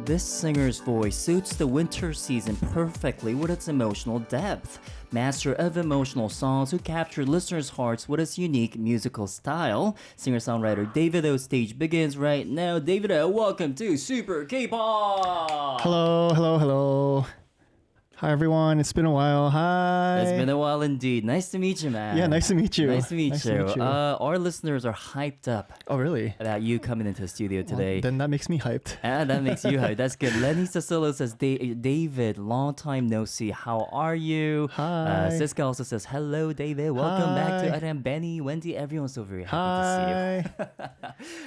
This singer's voice suits the winter season perfectly with its emotional depth. Master of emotional songs who capture listeners' hearts with his unique musical style. Singer-songwriter David Oh stage begins right now. David, welcome to Super K-pop! Hello. Hi, everyone. It's been a while. Hi. It's been a while indeed. Nice to meet you, man. Yeah, nice to meet you. Nice to meet you. Our listeners are hyped up. Oh, really? About you coming into the studio today. Well, then that makes me hyped. That makes you hyped. That's good. Lenny Sasolo says, David, long time no see. How are you? Hi. Siska also says, hello, David. Welcome back to Adam, Benny, Wendy. Everyone's so very happy to see you.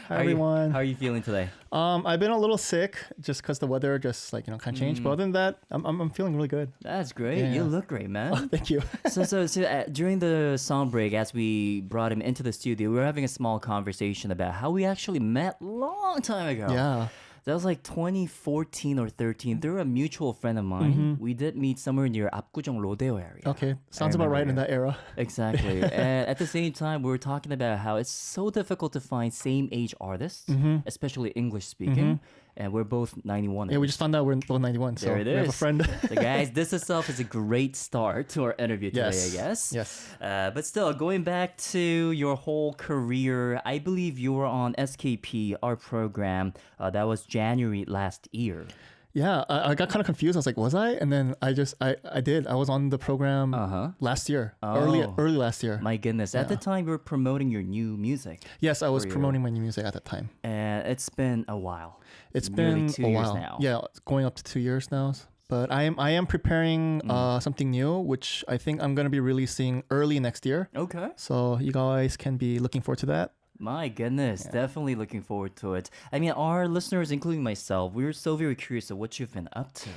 Hi, everyone. How are you feeling today? I've been a little sick just because the weather just kind of changed. But other than that, I'm feeling really good. That's great. Yeah. You look great, man. Oh, thank you. So during the song break, as we brought him into the studio, we were having a small conversation about how we actually met long time ago. Yeah. That was like 2014 or 13. Through a mutual friend of mine. Mm-hmm. We did meet somewhere near Apgujeong Rodeo area. Okay. Sounds about right in that era. Exactly. And at the same time, we were talking about how it's so difficult to find same age artists, especially English speaking. And we're both 91. Yeah, we just found out we're both 91. So there it is. We have a friend. So guys, this itself is a great start to our interview today, Yes. I guess. Yes. But still, going back to your whole career, I believe you were on SKP, our program. That was January last year. Yeah, I got kind of confused. I was like, was I? And then I did. I was on the program last year, early last year. My goodness. At the time, you were promoting your new music. Yes, I was promoting my new music at that time. And it's been a while. It's Nearly been 2 a years while now. Yeah, it's going up to 2 years now. But I am preparing something new, which I think I'm going to be releasing early next year. Okay. So you guys can be looking forward to that. My goodness, definitely looking forward to it. I mean, our listeners, including myself, we're so very curious of what you've been up to.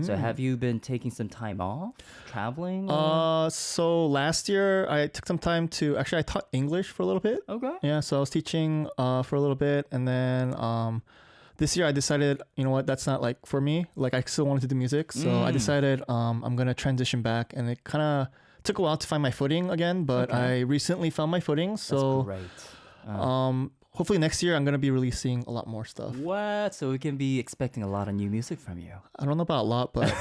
So have you been taking some time off, traveling? So last year I took some time I taught English for a little bit. Okay. Yeah, so I was teaching for a little bit, and then this year I decided, you know what, that's not like for me. Like I still wanted to do music, so I decided I'm gonna transition back, and it kind of took a while to find my footing again, but I recently found my footing. So That's great. Hopefully next year I'm going to be releasing a lot more stuff. What? So we can be expecting a lot of new music from you. I don't know about a lot, but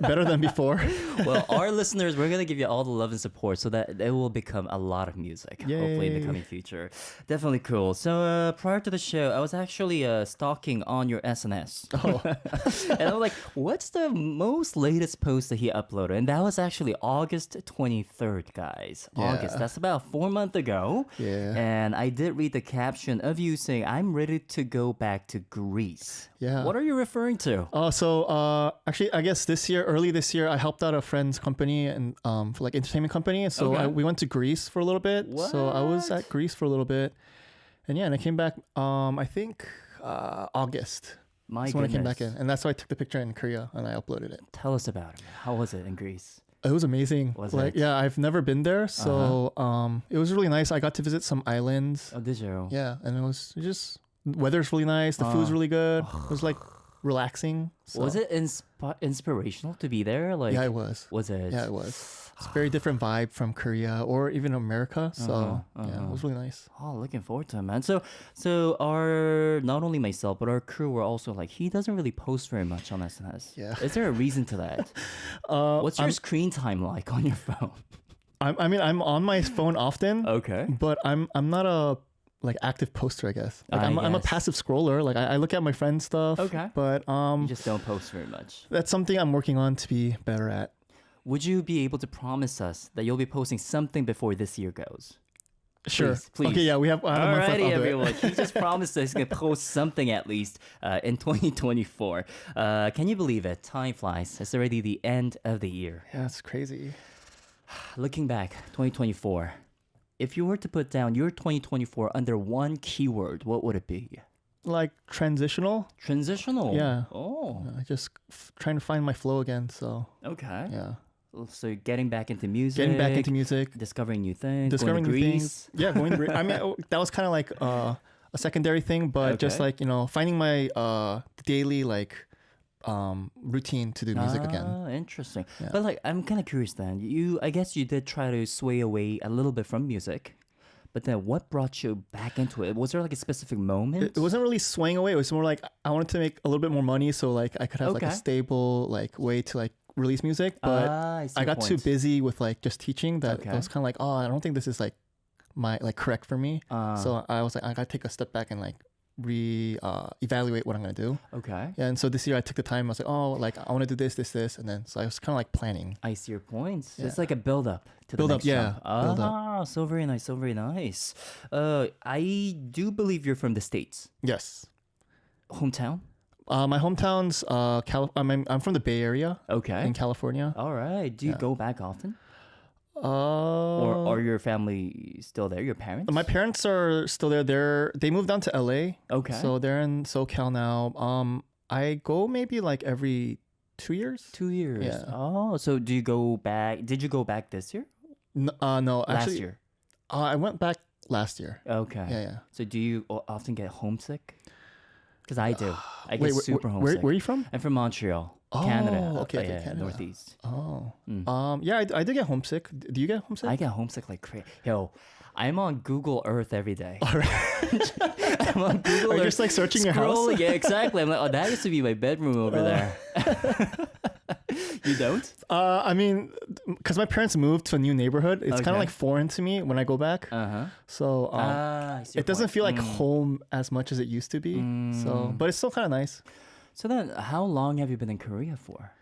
better than before. Well, our listeners, we're going to give you all the love and support so that it will become a lot of music, Yay. hopefully in the coming future. Definitely cool. So prior to the show, I was actually stalking on your SNS. Oh. And I was like, what's the most latest post that he uploaded? And that was actually August 23rd, guys. Yeah. August. That's about 4 months ago. Yeah. And I did read the caption of you saying, I'm ready to go back to Greece. Yeah. What are you referring to? Actually, I guess early this year, I helped out a friend's company and for like entertainment company. So Okay. we went to Greece for a little bit. What? So I was at Greece for a little bit. And I came back, I think August. My That's when I came goodness. back in. And that's why I took the picture in Korea and I uploaded it. Tell us about it. How was it in Greece? It was amazing. Was like, it? Yeah, I've never been there. So it was really nice. I got to visit some islands. Oh, did you? Yeah, and it was just weather's really nice. The food's really good. It was like relaxing. So. Was it inspirational to be there? Like, Yeah, it was. Was it? Yeah, it was. It's a very different vibe from Korea or even America. So yeah, it was really nice. Oh, looking forward to it, man. So not only myself, but our crew were also like, he doesn't really post very much on SNS. Yeah. Is there a reason to that? What's your screen time like on your phone? I'm on my phone often. Okay. But I'm not a like active poster, I guess. Like I'm a yes. passive scroller. Like I look at my friends' stuff. Okay. But You just don't post very much. that's something I'm working on to be better at. Would you be able to promise us that you'll be posting something before this year goes? Sure. Please. Okay, yeah, we have a month left. Alrighty, I'll do it. everyone. He just promised us he's going to post something at least in 2024. Can you believe it? Time flies. It's already the end of the year. Yeah, it's crazy. Looking back, 2024. If you were to put down your 2024 under one keyword, what would it be? Like transitional. Transitional. Yeah. Oh. Just trying to find my flow again. So Okay. yeah, So getting back into music. getting back into music, Discovering new things. discovering going to new Greece. things. Yeah, going to Greece. I mean, that was kind of like a secondary thing, but just Okay. like finding my daily like routine to do music again. Interesting. But like, I'm kind of curious then. I guess you did try to sway away a little bit from music, But then what brought you back into it? Was there like a specific moment? It wasn't really swaying away. It was more like I wanted to make a little bit more money, so like I could have like a stable like way to like release music. But I got too busy with like just teaching that I was kind of like, oh, I don't think this is like my like correct for me. So I was like, I gotta take a step back and like evaluate what I'm gonna do. Okay. Yeah, and so this year I took the time. I was like, oh, like I want to do this, and then so I was kind of like planning. I see your points. Yeah. It's like a build up to the next jump. Build up. So very nice, so very nice. I do believe you're from the States. Yes. Hometown? My hometown's I'm from the Bay Area. Okay. In California. All right. Do you go back often? Or are your family still there? Your parents? My parents are still there. They moved down to LA. Okay. So they're in SoCal now. I go maybe like every 2 years. 2 years. Yeah. Oh, so do you go back? Did you go back this year? No, actually, last year. I went back last year. Okay. Yeah. So do you often get homesick? Because I do. I get super homesick. Where are you from? I'm from Montreal, Canada. Okay, yeah, Canada. Northeast. Oh. Yeah, I do get homesick. Do you get homesick? I get homesick like crazy. Yo, I'm on Google Earth every day. All right. I'm on Google Are you Earth. just like searching your house? Yeah, exactly. I'm like, oh, that used to be my bedroom over there. You don't? I mean, because my parents moved to a new neighborhood, it's kind Okay. of like foreign to me when I go back. So I see your it doesn't point. feel like home as much as it used to be. So, but it's still kind of nice. So then, how long have you been in Korea for?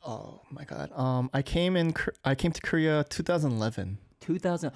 Oh my god. I came to Korea 2011. 2000.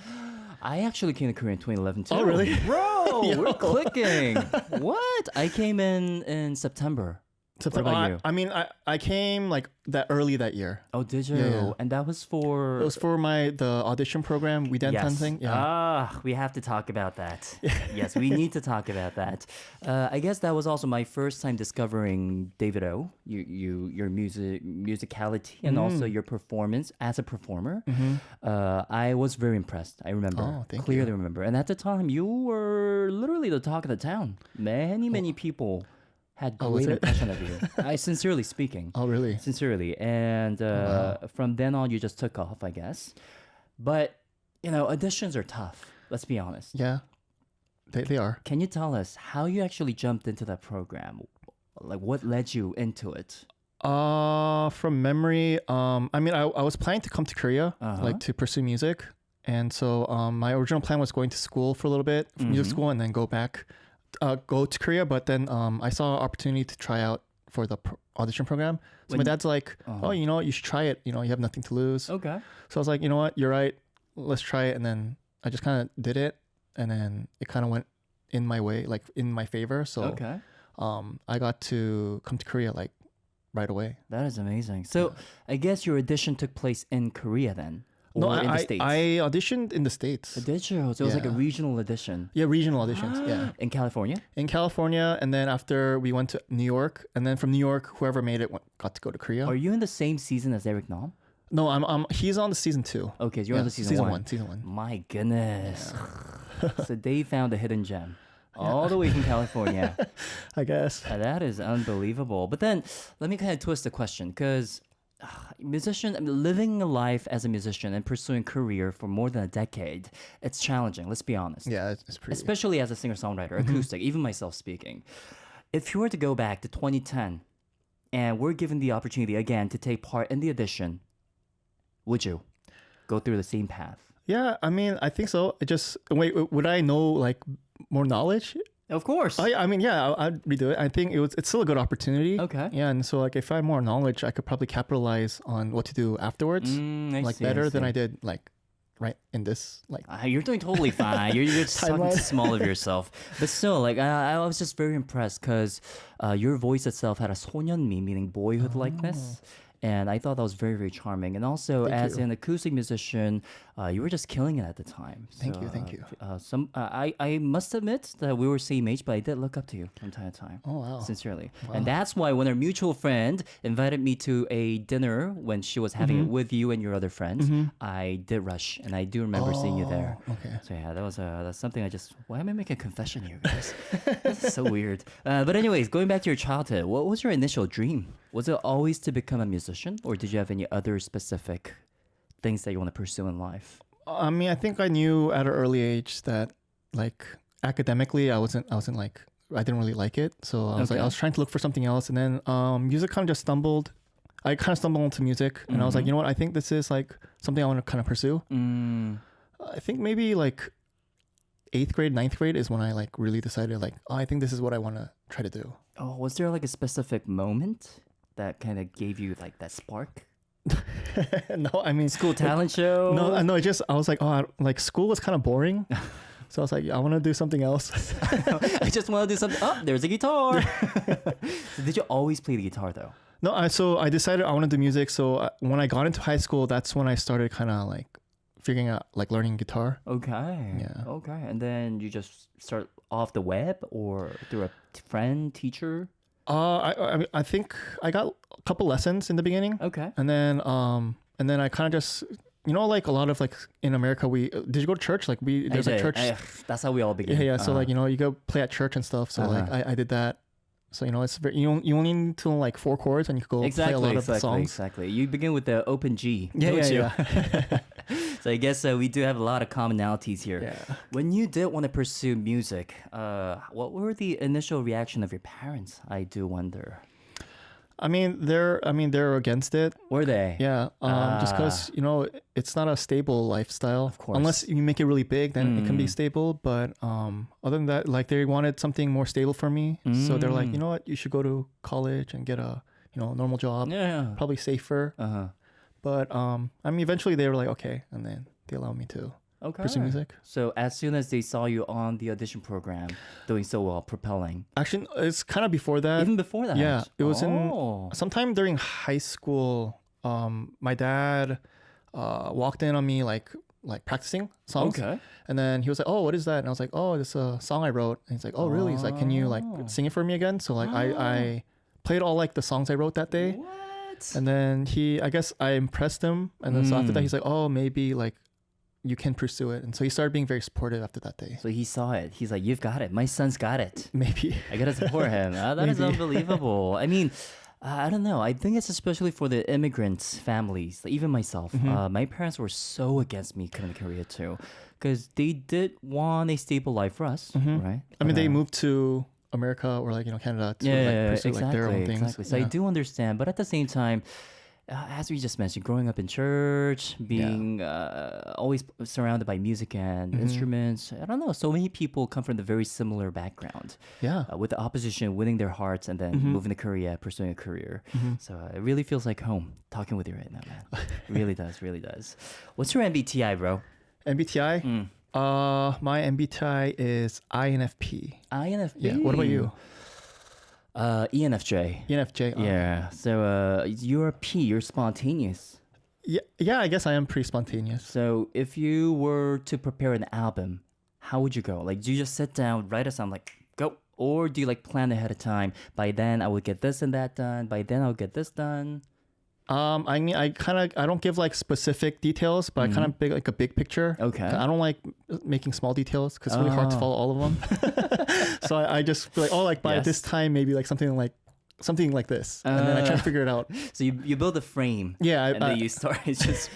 I actually came to Korea in 2011 too. Oh really? Bro, we're clicking. What? I came in September. September. What about you? I mean, I came like that early that year. Oh, did you? Yeah. And that was for... It was for the audition program. We did something. Yeah. We have to talk about that. Yes, we need to talk about that. I guess that was also my first time discovering Davido, your musicality, and also your performance as a performer. I was very impressed. I remember. Oh, thank clearly you. remember. And at the time, you were literally the talk of the town. Many people had great impression of you. I sincerely speaking. Oh really? Sincerely. And from then on, you just took off, I guess. But, auditions are tough. Let's be honest. Yeah. They are. Can you tell us how you actually jumped into that program? Like, what led you into it? From memory, I mean, I was planning to come to Korea, like to pursue music. And so my original plan was going to school for a little bit, music school, and then go to Korea. But then I saw an opportunity to try out for the audition program. So my dad's like, oh, you should try it. You have nothing to lose. Okay. So I was like, you know what? You're right. Let's try it. And then I just kind of did it. And then it kind of went in my way, like in my favor. So I got to come to Korea like right away. That is amazing. So I guess your audition took place in Korea then? No, in the States? I auditioned in the States. Did you? So it was like a regional audition. Yeah, regional auditions. Yeah. In California? In California, and then after we went to New York, and then from New York, whoever made it got to go to Korea. Are you in the same season as Eric Nam? No, he's on the season 2. Okay, you're on the season one. Season 1. My goodness. So they found a hidden gem. All the way from California. I guess. That is unbelievable. But then let me kind of twist the question, because living a life as a musician and pursuing a career for more than a decade, it's challenging. Let's be honest. Yeah, it's pretty. Especially as a singer-songwriter, acoustic, even myself speaking. If you were to go back to 2010 and we're given the opportunity again to take part in the audition, would you go through the same path? Yeah, I mean, I think so. Would I know like more knowledge? Of course. I mean, yeah, I'd redo it. I think it's still a good opportunity. Okay. Yeah, and so like if I had more knowledge, I could probably capitalize on what to do afterwards, better than I did like right in this like. You're doing totally fine. You're just talking too small of yourself. But still, like I was just very impressed because your voice itself had a 소년미, meaning boyhood likeness. And I thought that was very, very charming. And also, as an acoustic musician, you were just killing it at the time. Thank you. I must admit that we were same age, but I did look up to you from time to time. Oh, wow. Sincerely. Wow. And that's why when our mutual friend invited me to a dinner when she was having it with you and your other friends, I did rush. And I do remember seeing you there. Okay. So yeah, that's something why am I making a confession here, guys? This is so weird. But anyways, going back to your childhood, what was your initial dream? Was it always to become a musician, or did you have any other specific things that you want to pursue in life? I mean, I think I knew at an early age that like academically, I wasn't like I didn't really like it. So I was like I was trying to look for something else, and then music kind of just stumbled. I kind of stumbled into music, and I was like, you know what? I think this is like something I want to kind of pursue. I think maybe like 8th grade, 9th grade is when I like really decided like, oh, I think this is what I want to try to do. Oh, was there like a specific moment that kind of gave you like that spark? No, I mean School talent show? No, I was like, oh, like school was kind of boring. So I was like, I want to do something else. I just want to do something. Oh, there's a guitar. So did you always play the guitar though? No, so I decided I want to do music. So when I got into high school, that's when I started kind of like figuring out like learning guitar. Okay. Yeah. Okay. And then you just start off the web or through a friend, teacher? I think I got a couple lessons in the beginning. Okay. And then I kind of just, you know, like a lot of like in America, did you go to church? Like there's a church. That's how we all begin. Yeah. So like, you know, you go play at church and stuff. So like I did that. So, you know, it's very, you only need to like 4 chords and you can go play a lot of songs. Exactly. You begin with the open G. Yeah. So I guess we do have a lot of commonalities here. Yeah. When you did want to pursue music, what were the initial reaction of your parents? I do wonder. I mean, they're against it. Were they? Yeah. Just because, you know, it's not a stable lifestyle. Of course. Unless you make it really big, then it can be stable. But other than that, like they wanted something more stable for me. So they're like, you know what, you should go to college and get a, you know, normal job. Yeah. Probably safer. But I mean, eventually they were like, okay. And then they allowed me to pursue music. So as soon as they saw you on the audition program, doing so well, propelling. Actually, it's kind of before that. Even before that? Yeah. It was in sometime during high school. My dad walked in on me like practicing songs. Okay. And then he was like, oh, what is that? And I was like, oh, this is a song I wrote. And he's like, oh, really? He's like, can you like sing it for me again? So like I played all like the songs I wrote that day. What? And then I guess I impressed him. And then so after that, he's like, oh, maybe like you can pursue it. And so he started being very supportive after that day. So he saw it. He's like, you've got it. My son's got it. Maybe. I got to support him. That is unbelievable. I mean, I don't know. I think it's especially for the immigrant families, like even myself. My parents were so against me coming to Korea too, because they did want a stable life for us, right? I mean, they moved to America or like, you know, Canada to like pursue like their own things. Exactly. So I do understand, but at the same time, as we just mentioned, growing up in church, being always surrounded by music and instruments, I don't know. So many people come from the very similar background. Yeah. With the opposition winning their hearts and then moving to Korea, pursuing a career. So it really feels like home talking with you right now, man. Really does, really does. What's your MBTI, bro? MBTI? My MBTI is INFP. INFP? Yeah. What about you? ENFJ. ENFJ. Yeah. So you're a P. You're spontaneous. Yeah. I guess I am pretty spontaneous. So if you were to prepare an album, how would you go? Like, do you just sit down, write a song, like go, or do you like plan ahead of time? By then I would get this and that done. By then I'll get this done. I mean, I don't give like specific details, but I kind of like a big picture. Okay. I don't like making small details because it's really hard to follow all of them. So I just feel like, oh, like by this time, maybe like something like this. And then I try to figure it out. So you build a frame. Yeah. And then you start just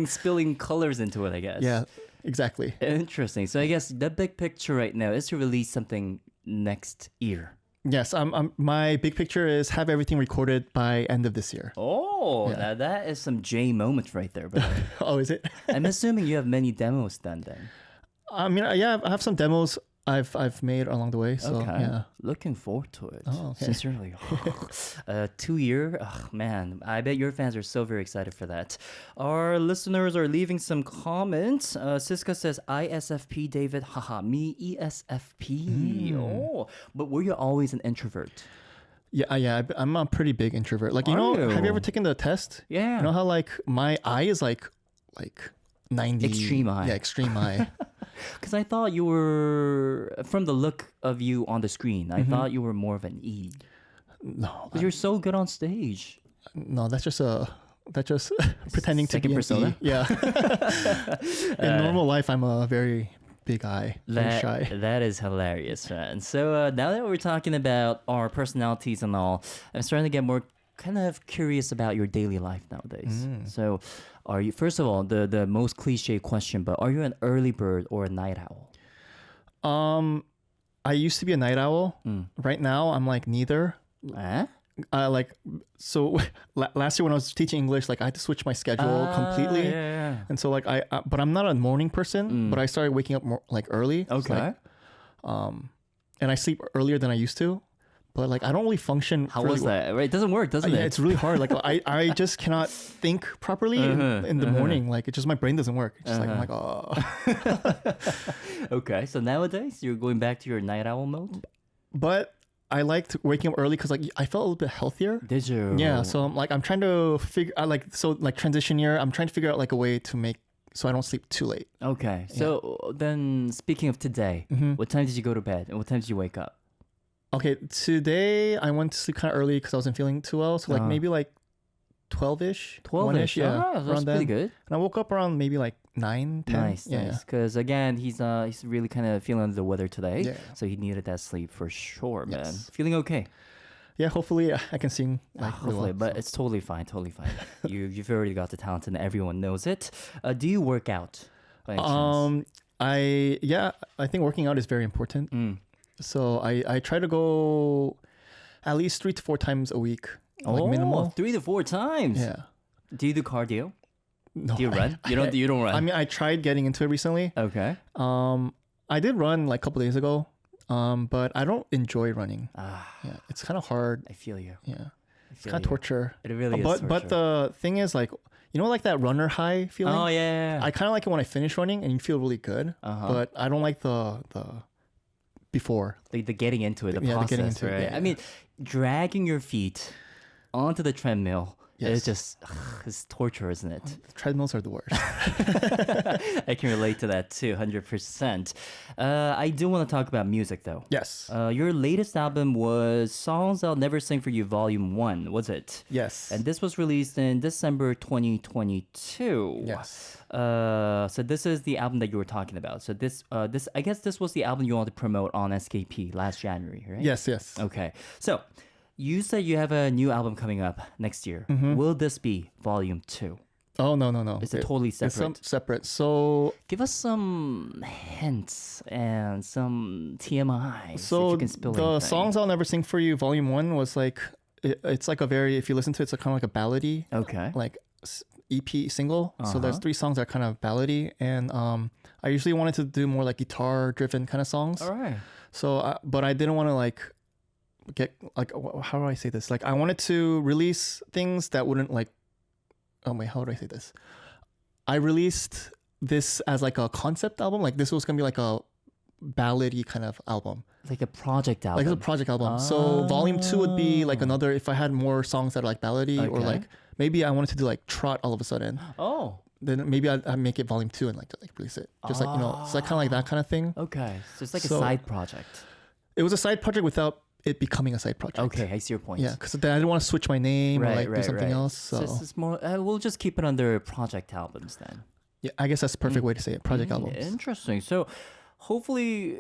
spilling colors into it, I guess. Yeah, exactly. Interesting. So I guess the big picture right now is to release something next year. Yes, my big picture is have everything recorded by end of this year. Oh, now that is some J moments right there, bro. Oh, is it? I'm assuming you have many demos done then. I mean, yeah, I have some demos I've made along the way. So yeah, looking forward to it. Oh, okay. Sincerely. 2 year. Oh man, I bet your fans are so very excited for that. Our listeners are leaving some comments. Siska says ISFP David. Haha, me ESFP. Oh, but were you always an introvert? Yeah. I'm a pretty big introvert. Like have you ever taken the test? Yeah. You know how like my eye is like 90. Extreme eye. Yeah, extreme eye. Because I thought you were, from the look of you on the screen, I thought you were more of an E. No. Because you're so good on stage. No, that's just pretending to be persona? an E. Yeah. In normal life, I'm a very big eye, very shy. That is hilarious, man. So now that we're talking about our personalities and all, I'm starting to get more kind of curious about your daily life nowadays. So Are you, first of all, the most cliche question, but are you an early bird or a night owl? I used to be a night owl. Right now, I'm like neither. Eh? Like so last year when I was teaching English, like I had to switch my schedule completely. Yeah. And so like but I'm not a morning person, but I started waking up more like early. Okay. Like, and I sleep earlier than I used to. But like I don't really function. How was that? Right, it doesn't work, doesn't it? Yeah, it's really hard. Like I just cannot think properly in the morning. Like it just my brain doesn't work. It's just like I'm like oh. Okay, so nowadays you're going back to your night owl mode. But I liked waking up early because like I felt a little bit healthier. Did you? Yeah. So I'm trying to figure out like transition year. I'm trying to figure out like a way to make so I don't sleep too late. Okay. So then, speaking of today, what time did you go to bed and what time did you wake up? Okay, today I went to sleep kind of early because I wasn't feeling too well. So like maybe like 12-ish. 12-ish. Yeah. Oh, that's pretty good. And I woke up around maybe like 9, 10. Nice. Because again, he's really kind of feeling under the weather today. Yeah. So he needed that sleep for sure, man. Yes. Feeling okay? Yeah, hopefully I can sing like really Hopefully, well, but so. it's totally fine. You've already got the talent and everyone knows it. Do you work out by any chance? I think working out is very important. So I try to go at least 3 to 4 times a week, like minimal. 3 to 4 times. Yeah. Do you do cardio? No, Do you run? You don't run. I mean, I tried getting into it recently. Okay. I did run like a couple days ago, but I don't enjoy running. Yeah, it's kind of hard. I feel you. Yeah, it's feel kind of you. torture. It really is torture. But the thing is, like, you know, like that runner high feeling. Oh yeah. I kind of like it when I finish running and you feel really good. But I don't like the before. The getting into it, the Yeah, the process, getting into it, right? yeah, I mean, dragging your feet onto the treadmill is just it's torture, isn't it? Treadmills are the worst. I can relate to that too, 100%. I do want to talk about music though. Yes. Your latest album was Songs I'll Never Sing for You Volume 1, was it? Yes. And this was released in December 2022. Yes. So this is the album that you were talking about. So this I guess this was the album you wanted to promote on SKP last January, right? Yes. Okay. So you said you have a new album coming up next year. Will this be Volume 2? Oh, no. It's totally separate. It's separate. So Give us some hints and some TMI. So if you can spill the anything. Songs I'll Never Sing for You Volume 1 was like it's like a very, if you listen to it, it's kind of like a ballady. Okay. Like EP single. So there's 3 songs that are kind of ballady, and I usually wanted to do more like guitar driven kind of songs. All right. So but I didn't want to like get like, how do I say this? Like I wanted to release things that wouldn't like, oh wait, how would I say this? I released this as like a concept album. Like this was gonna be like a ballady kind of album. Like a project album. Like it's a project album. So volume 2 would be like another, if I had more songs that are like ballady or like maybe I wanted to do like trot all of a sudden. Oh. Then maybe I'd make it volume 2 and like release it. Just like, you know, it's like kind of like that kind of thing. Okay. So it's like a So- side project. It was a side project without it becoming a side project. Okay, I see your point. Yeah, because then I didn't want to switch my name or like do something else. So it's more. We'll just keep it under project albums then. yeah, I guess that's the perfect way to say it. Project albums. Interesting. So, hopefully,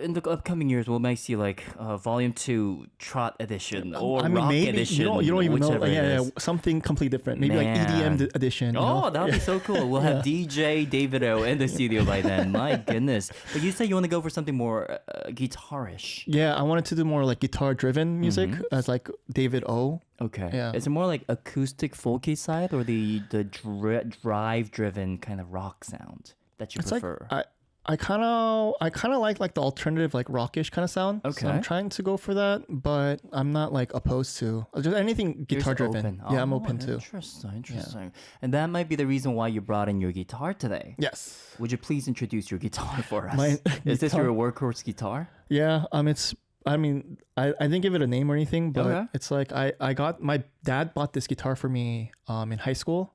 in the upcoming years, we might see like Volume 2 Trot Edition or I mean, Rock maybe Edition. you don't even know. whichever it Yeah, is. something completely different. Maybe like Man. EDM edition. you Oh, know? that'd be so cool. We'll have DJ Davido in the studio by then. My goodness. But you said you want to go for something more guitarish. Yeah, I wanted to do more like guitar driven music as like David O. Okay. Yeah. Is it more like acoustic folky side or the drive driven kind of rock sound that you It's prefer? like I kind of like the alternative like rockish kind of sound. Okay. So I'm trying to go for that, but I'm not like opposed to just anything You're guitar just driven. open. Yeah, I'm Oh, open too. Interesting. And that might be the reason why you brought in your guitar today. Yes. Would you please introduce your guitar for us? My Is this guitar- your workhorse guitar? Yeah. I didn't give it a name or anything, but Okay. it's like I got my dad bought this guitar for me in high school.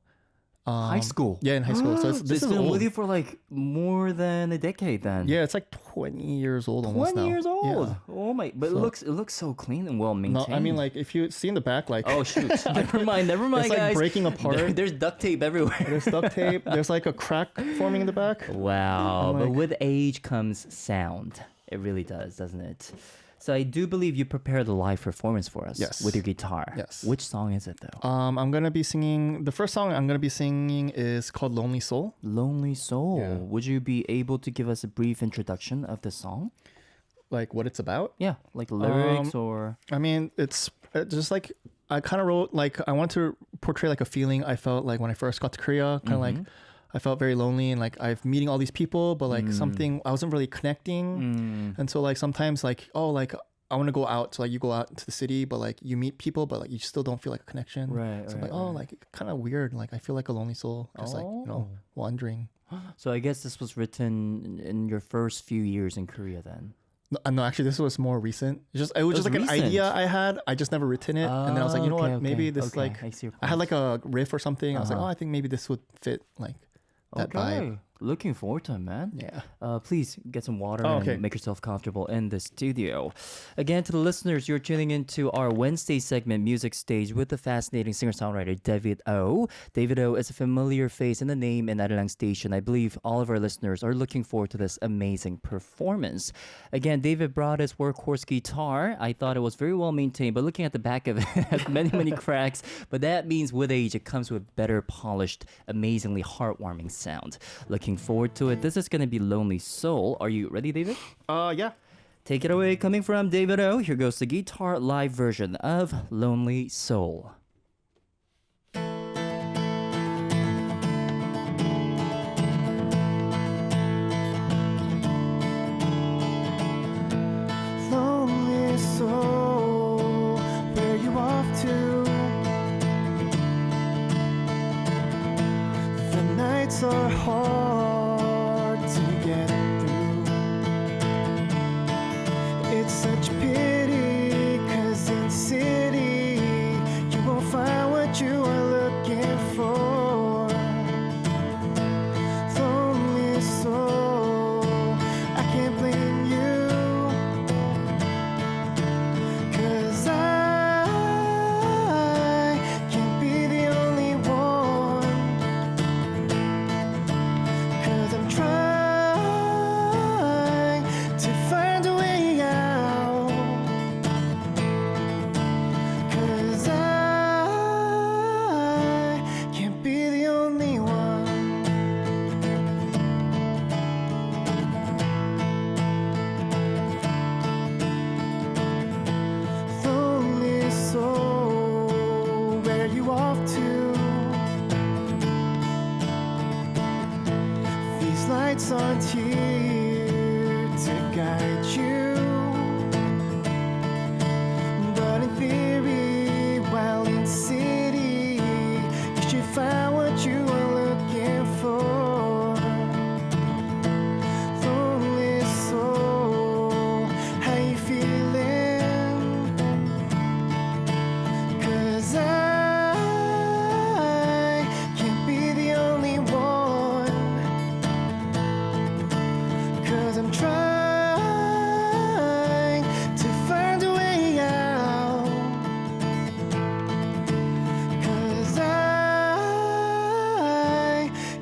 High school? Yeah, in high school. So This this has is been old. with you for like more than a decade then. Yeah, it's like 20 years old almost 20 now. years old. Yeah. Oh my! But it looks so clean and well No, maintained. I mean like if you see in the back, like Oh shoot! Never mind, it's like guys. breaking apart. There's duct tape everywhere. There's duct tape. There's like a crack forming in the back. Wow! I'm But like- with age comes sound. It really does, doesn't it? So I do believe you prepared a live performance for us Yes. with your guitar. Yes. Which song is it though? I'm gonna be singing. The first song I'm gonna be singing is called "Lonely Soul." Lonely Soul. Yeah. Would you be able to give us a brief introduction of the song? Like what it's about. Yeah, like lyrics or... I mean, it's just like I kind of wrote like I want to portray like a feeling I felt like when I first got to Korea. Kind of like I felt very lonely and like I've meeting all these people, but like something I wasn't really connecting. And so like sometimes like like I want to go out. So like you go out into the city, but like you meet people, but like you still don't feel like a connection. Right. So right, I'm like like kind of weird. Like I feel like a lonely soul, just like wandering. So I guess this was written in your first few years in Korea then. No, actually, this was more recent. It was just like recent. an idea I had. I just never written it, and then I was like, you know okay, what? Maybe okay, this okay. like I see your I had point. like a riff or something. I was like, I think maybe this would fit like that vibe. Looking forward to it, man. Yeah. Please get some water okay. and make yourself comfortable in the studio. Again, to the listeners, you're tuning into our Wednesday segment, Music Stage, with the fascinating singer-songwriter David Oh. David Oh is a familiar face in the name in ARIRANG Station. I believe all of our listeners are looking forward to this amazing performance. Again, David brought his workhorse guitar. I thought it was very well maintained, but looking at the back of it, it has many, many cracks. But that means with age, it comes with better polished, amazingly heartwarming sound. Looking forward to it. This is going to be Lonely Soul. Are you ready, David? Yeah. Take it away. Coming from David O, here goes the guitar live version of Lonely Soul. Lonely soul, where you off to? The nights are hard to get through. It's such pity, 'cause in city you won't find what you are looking for. Lonely soul, I can't blame you, 'cause I can't be the only one, 'cause I'm trying to find a way out, 'cause I can't be the only one. Lonely soul, where you off to? These lights aren't here to guide you, but in theory, while in city, you should find what you are looking for. Lonely soul, how you feeling? 'Cause I can't be the only one, 'cause I'm trying to find a way out, 'cause I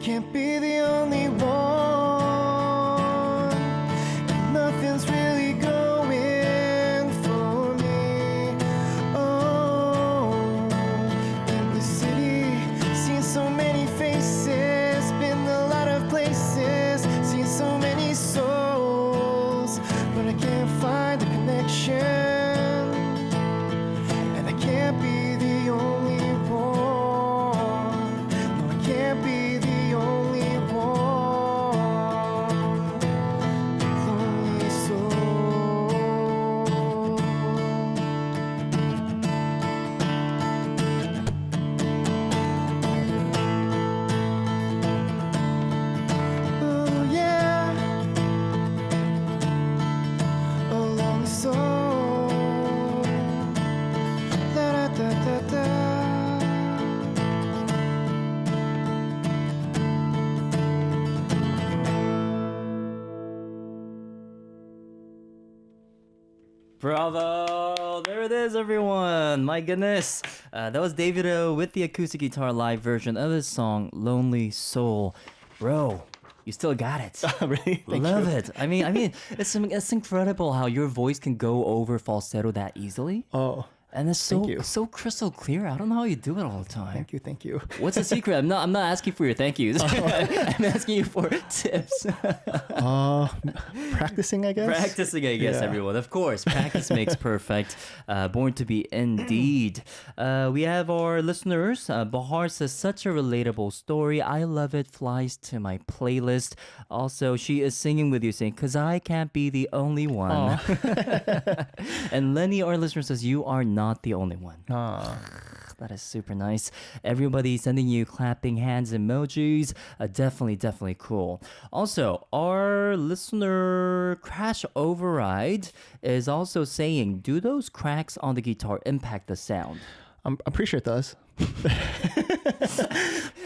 can't be the only one. Nothing's really going for me. Oh, in the city, seen so many faces, been a lot of places, seen so many souls, but I can't find a connection, and I can't be the only one. No, I can't be the only one. Lonely soul. Oh yeah, a lonely soul. Da da da da da. Bravo! There it is, everyone. My goodness. That was Davido with the acoustic guitar live version of his song, Lonely Soul. Bro, You still got it. Really? Thank Love you. it. I mean, it's incredible how your voice can go over falsetto that easily. Oh, And it's Thank you. so crystal clear. I don't know how you do it all the time. thank you. What's the secret? I'm not asking for your thank yous. I'm asking you for tips. Practicing, I guess. Practicing, I guess, Yeah. everyone. Of course, practice makes perfect. Born to be indeed. We have our listeners. Bahar says, such a relatable story. I love it. Flies to my playlist. Also, she is singing with you, saying, because I can't be the only one. And Lenny, our listener, says, you are not the only one. That is super nice. Everybody sending you clapping hands emojis. Definitely cool. Also, our listener Crash Override is also saying, do those cracks on the guitar impact the sound? I'm pretty sure it does.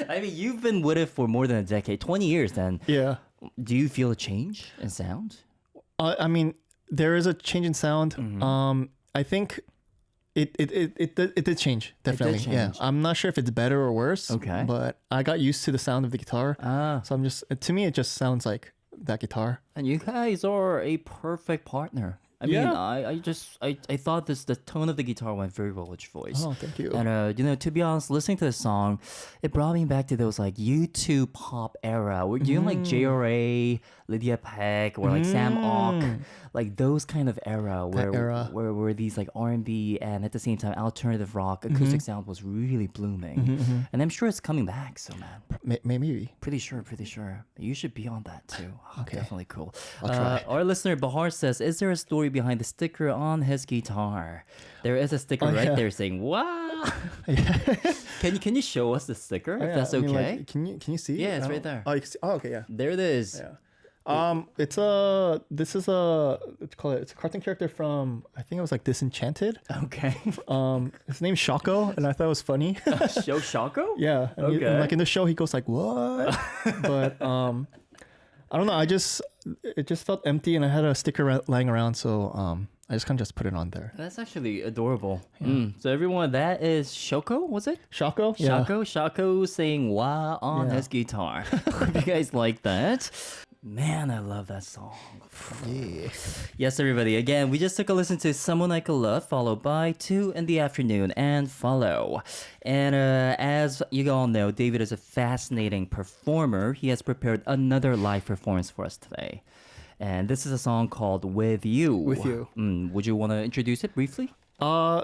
I mean, you've been with it for more than a decade, 20 years then. Yeah. Do you feel a change in sound? I mean, there is a change in sound. I think it did change, definitely. change. Yeah. I'm not sure if it's better or worse. Okay. But I got used to the sound of the guitar. So to me, it just sounds like that guitar. And you guys are a perfect partner. I mean, Yeah. I thought the tone of the guitar went very well with your voice. Oh, thank you. And to be honest, listening to the song, it brought me back to those like YouTube pop era. Were you like JRA, Lydia Peck, or like Sam Ock, like those kind of era where these like R&B and at the same time alternative rock acoustic sound was really blooming. And I'm sure it's coming back. So man, Maybe. pretty sure. You should be on that too. Okay. Definitely cool. I'll try. Our listener Bahar says, is there a story behind the sticker on his guitar? There is a sticker right yeah. there saying, wow. Can you show us the sticker if that's I mean, okay? like, can you see? Yeah, it's I right don't- there. Oh, you can see. Oh, okay, yeah. There it is. Yeah. It's a cartoon character from, I think it was like Disenchanted. Okay. His name's Shako, and I thought it was funny. Show Shako? Yeah. And Okay. and like in the show, he goes like, "What?" But I don't know. It just felt empty, and I had a sticker lying around, so I just kind of just put it on there. That's actually adorable. So everyone, that is Shoko, was it? Shako? Yeah. Shako saying "wah" on Yeah. his guitar. Hope you guys like that. Man, I love that song. Yeah. Yes, everybody. Again, we just took a listen to Someone I Could Love, followed by 2 in the Afternoon and Follow. And as you all know, David is a fascinating performer. He has prepared another live performance for us today. And this is a song called With You. With You. Would you want to introduce it briefly?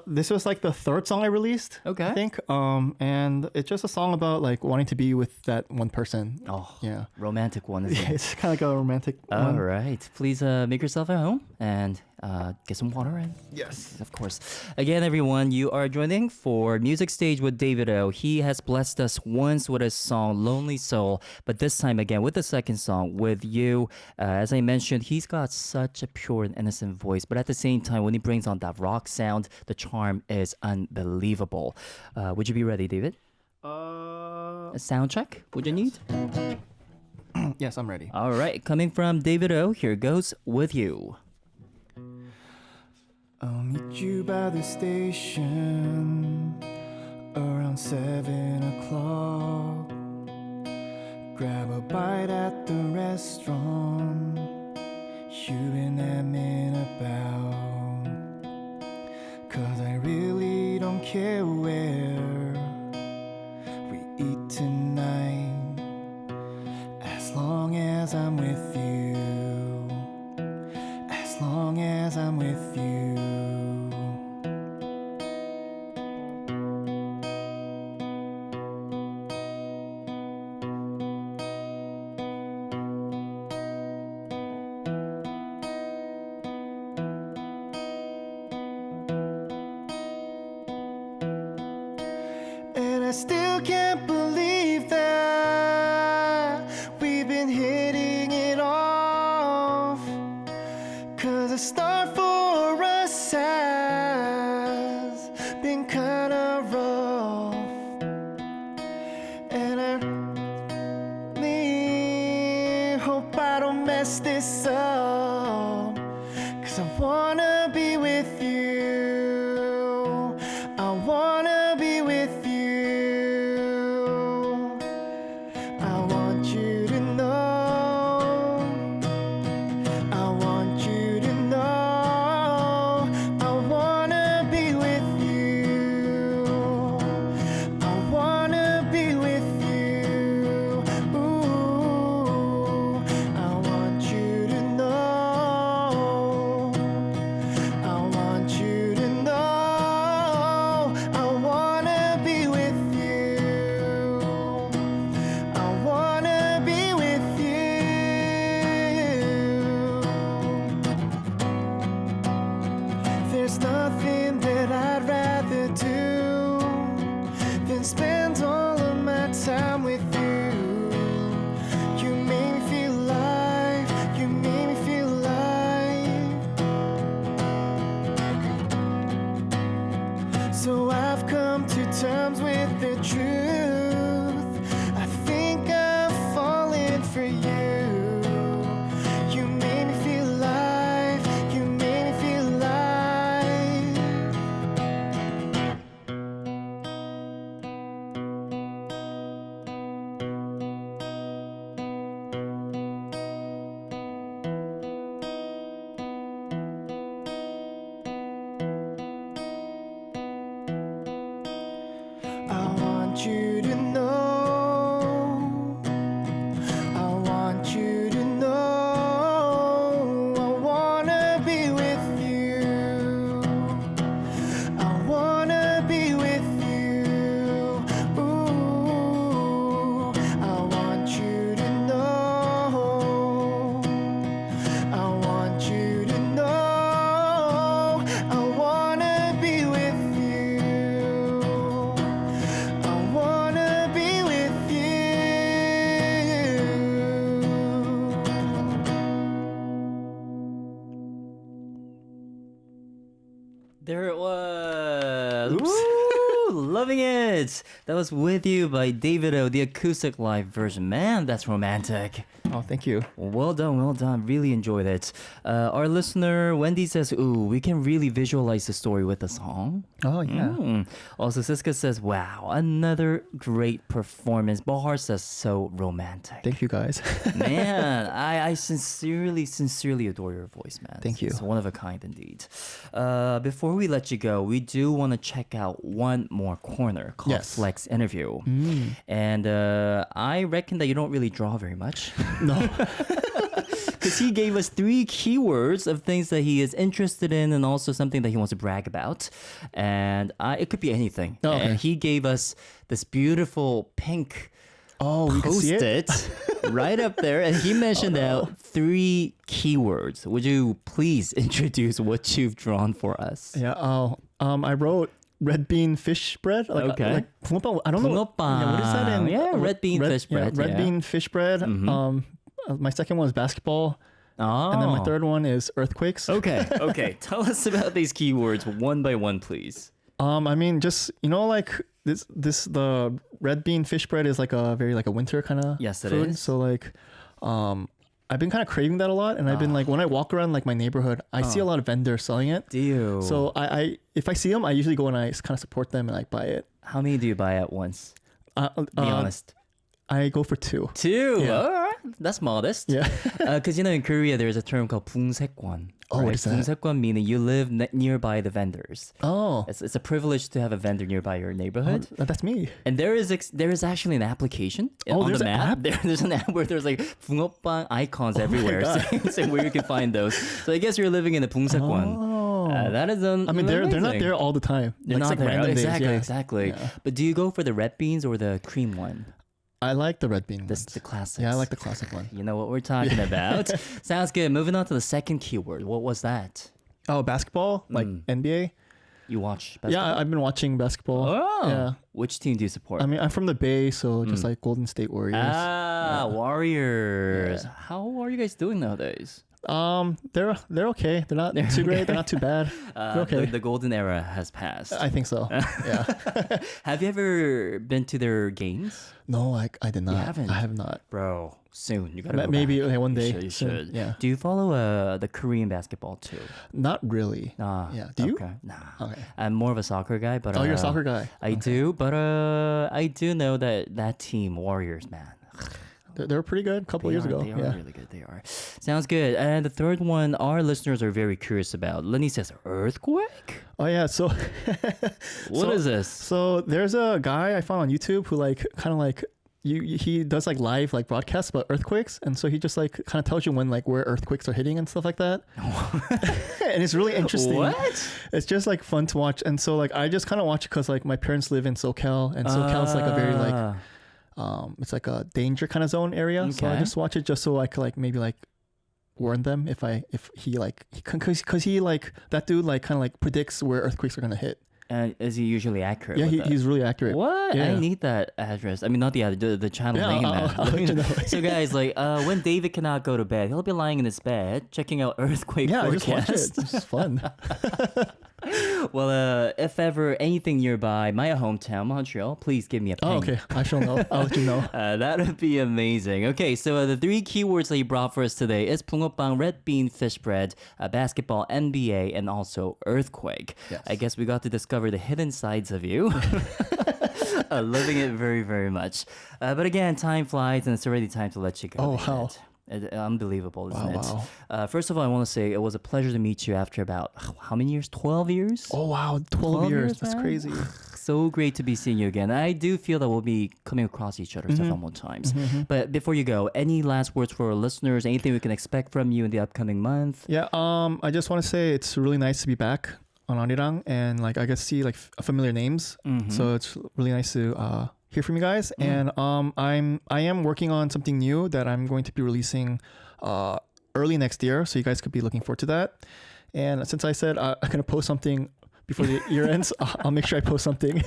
This was like the third song I released. Okay. I think. And it's just a song about like wanting to be with that one person. Oh, Yeah. romantic one, isn't it? It's kind of like a romantic All one. right. Please make yourself at home and get some water in. Yes. Of course. Again, everyone, you are joining for Music Stage with David Oh. He has blessed us once with his song Lonely Soul, but this time again with the second song, With You. As I mentioned, he's got such a pure and innocent voice, but at the same time, when he brings on that rock sound, the charm is unbelievable. Would you be ready, David? A sound check? Would you need? Yes, I'm ready. All right. Coming from David O, here goes With You. I'll meet you by the station around 7 o'clock. Grab a bite at the restaurant you've been amming about. 'Cause I really don't care where we eat tonight, as long as I'm with you. As long as I'm with you. And I still can't believe that we've been hitting it off. 'Cause the start for us has been kinda rough. And I really hope I don't mess this up. 'Cause I wanna be with you. I wanna be with you. I want you to know and spend all of my time with you. You make me feel alive. You make me feel alive. So I've come to terms with the truth. I think I've fallen for you. You made me feel alive. You made me feel alive. I want you to know. I want you to know. I wanna be with you. I wanna be with you. Ooh, I want you to know. I want you to know. I wanna be with you. I wanna be with you. There it was. Ooh, loving it. That was With You by David Oh, the acoustic live version. Man, that's romantic. Oh, thank you. Well done, well done. Really enjoyed it. Our listener, Wendy says, ooh, we can really visualize the story with the song. Oh, yeah. Also, Siska says, wow, another great performance. Bahar says, so romantic. Thank you, guys. Man, I sincerely adore your voice, man. Thank you. It's one of a kind indeed. Before we let you go, we do want to check out one more corner called Yes. Flex Interview. And I reckon that you don't really draw very much. No. Because he gave us 3 keywords of things that he is interested in and also something that he wants to brag about. And it could be anything. Oh, okay. And he gave us this beautiful pink Oh, we can see it? Post-it right up there. And he mentioned out 3 keywords. Would you please introduce what you've drawn for us? Yeah. Oh, I wrote red bean fish bread. Okay. Like, 붕어빵, I don't know. 붕어빵. Yeah, what is that in? Yeah, red bean fish bread. Red yeah. bean fish bread. My second one is basketball. Oh. And then my third one is earthquakes. Okay. Tell us about these keywords one by one, please. I mean, just, like this the red bean fish bread is like a very like a winter kind of Yes, it food. is. So like, I've been kind of craving that a lot, and I've been like, when I walk around like my neighborhood, I see a lot of vendors selling it. Do you? So I if I see them, I usually go and I kind of support them and I buy it. How many do you buy at once? Be honest. I go for 2. 2. Yeah. All right. That's modest. Yeah. Because in Korea there's a term called 붕세권. Oh, what is that? 붕세권 meaning you live nearby the vendors. Oh. It's a privilege to have a vendor nearby your neighborhood. That's me. And there is actually an application on there's the an map. app? There's an app where there's like 붕어빵 icons everywhere, God. saying where you can find those. So I guess you're living in the 붕세권. Oh. That is I mean, they're not amazing. there all the time. They're Like, not it's like there. random days, Exactly, yeah. exactly. Yeah. But do you go for the red beans or the cream one? I like the red bean This ones. the classics. Yeah, I like the classic one. You know what we're talking about. Sounds good. Moving on to the second keyword. What was that? Oh, basketball, like NBA. You watch basketball? Yeah, I've been watching basketball. Oh. Yeah. Which team do you support? I mean, I'm from the Bay, so just like Golden State Warriors. Warriors. Yeah. How are you guys doing nowadays? They're okay. They're not too great. They're not too bad. They're okay. The golden era has passed. I think so. Yeah. Have you ever been to their games? No, I did not. haven't? I have not. Bro, soon. You gotta go Maybe back. okay, one day. You soon. should. Yeah. Do you follow the Korean basketball too? Not really. Yeah. Do you? Okay. Nah. Okay. I'm more of a soccer guy, but Oh, you're a soccer guy. I do, but I do know that team, Warriors, man. They were pretty good a couple years ago. They are Yeah. really good. They are. Sounds good. And the third one, our listeners are very curious about. Lenny says, earthquake? Oh yeah. So What is this? So there's a guy I found on YouTube who like kind of like he does like live like broadcasts about earthquakes, and so he just like kind of tells you when like where earthquakes are hitting and stuff like that. And it's really interesting. What? It's just like fun to watch, and so like I just kind of watch it because like my parents live in SoCal, and SoCal's like a very like it's like a danger kind of zone area. So I Okay. just watch it just so I could like maybe like warn them if he like because he like that dude like kind of like predicts where earthquakes are gonna hit. And is he usually accurate? Yeah, with it? he's really accurate. What? Yeah. I need that address. I mean, not the address, the channel name. I'll let you know. So guys, like when David cannot go to bed, he'll be lying in his bed checking out earthquake Yeah, forecast. just watch it. It's just fun. Well, if ever anything nearby my hometown, Montreal, please give me a ping. Oh, okay. I shall know. I'll let you know. That would be amazing. Okay, so the three keywords that you brought for us today is 붕어빵, red bean fish bread, basketball, NBA, and also earthquake. Yes. I guess we got to discover the hidden sides of you. Loving it very, very much. But again, time flies and it's already time to let you go. Oh, David. wow. Unbelievable, isn't it? Wow. First of all, I want to say it was a pleasure to meet you after about, how many years? 12 years? Oh, wow. 12 years. That's man. crazy. So great to be seeing you again. I do feel that we'll be coming across each other several more times. But before you go, any last words for our listeners? Anything we can expect from you in the upcoming month? Yeah, I just want to say it's really nice to be back on ARIRANG and like I get to see like familiar names. So it's really nice to hear from you guys. And I am working on something new that I'm going to be releasing early next year. So you guys could be looking forward to that. And since I said I'm going to post something before the year ends, I'll make sure I post something.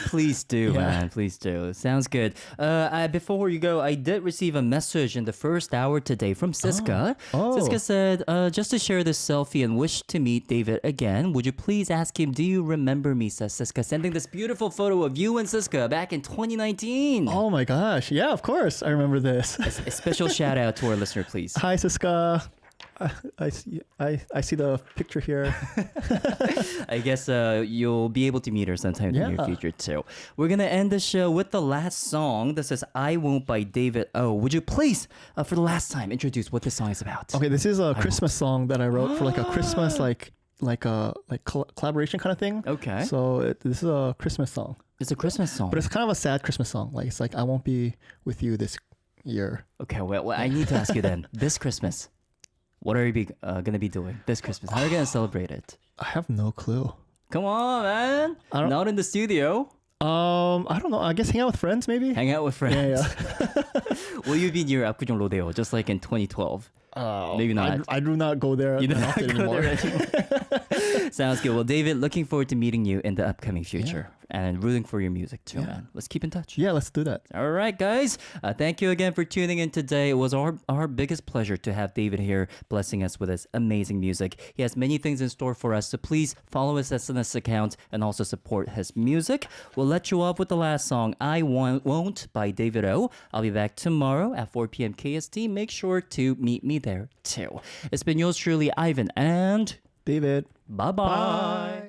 Please do, Yeah. man. Please do. Sounds good. Before you go, I did receive a message in the first hour today from Siska. Oh. Siska said, just to share this selfie and wish to meet David again, would you please ask him, do you remember me, says Siska, sending this beautiful photo of you and Siska back in 2019. Oh my gosh. Yeah, of course. I remember this. A special shout out to our listener, please. Hi, Siska. I see the picture here. I guess you'll be able to meet her sometime in the near Yeah. future too. We're gonna end the show with the last song. This is "I Won't" by David Oh. Would you please, for the last time, introduce what this song is about? Okay, this is a Christmas song that I wrote for like a Christmas collaboration kind of thing. Okay. So this is a Christmas song, It's a Christmas song. but it's kind of a sad Christmas song. Like it's like I won't be with you this year. Okay, well, I need to ask you then. This Christmas, what are you gonna be doing this Christmas? How are you gonna celebrate it? I have no clue. Come on, man. I don't- Not in the studio. I don't know. I guess hang out with friends maybe. Hang out with friends. Yeah. Will you be near Apgujeong Rodeo just like in 2012? Maybe not. I do not go there You don't often go anymore. there anymore. Sounds good. Well, David, looking forward to meeting you in the upcoming future and rooting for your music too, man. Let's keep in touch. Yeah, let's do that. All right, guys. Thank you again for tuning in today. It was our biggest pleasure to have David here blessing us with his amazing music. He has many things in store for us, so please follow his SNS account and also support his music. We'll let you off with the last song, I Won't by David Oh. I'll be back tomorrow at 4 p.m. KST. Make sure to meet me there too. It's been yours truly, Ivan, and David. bye-bye.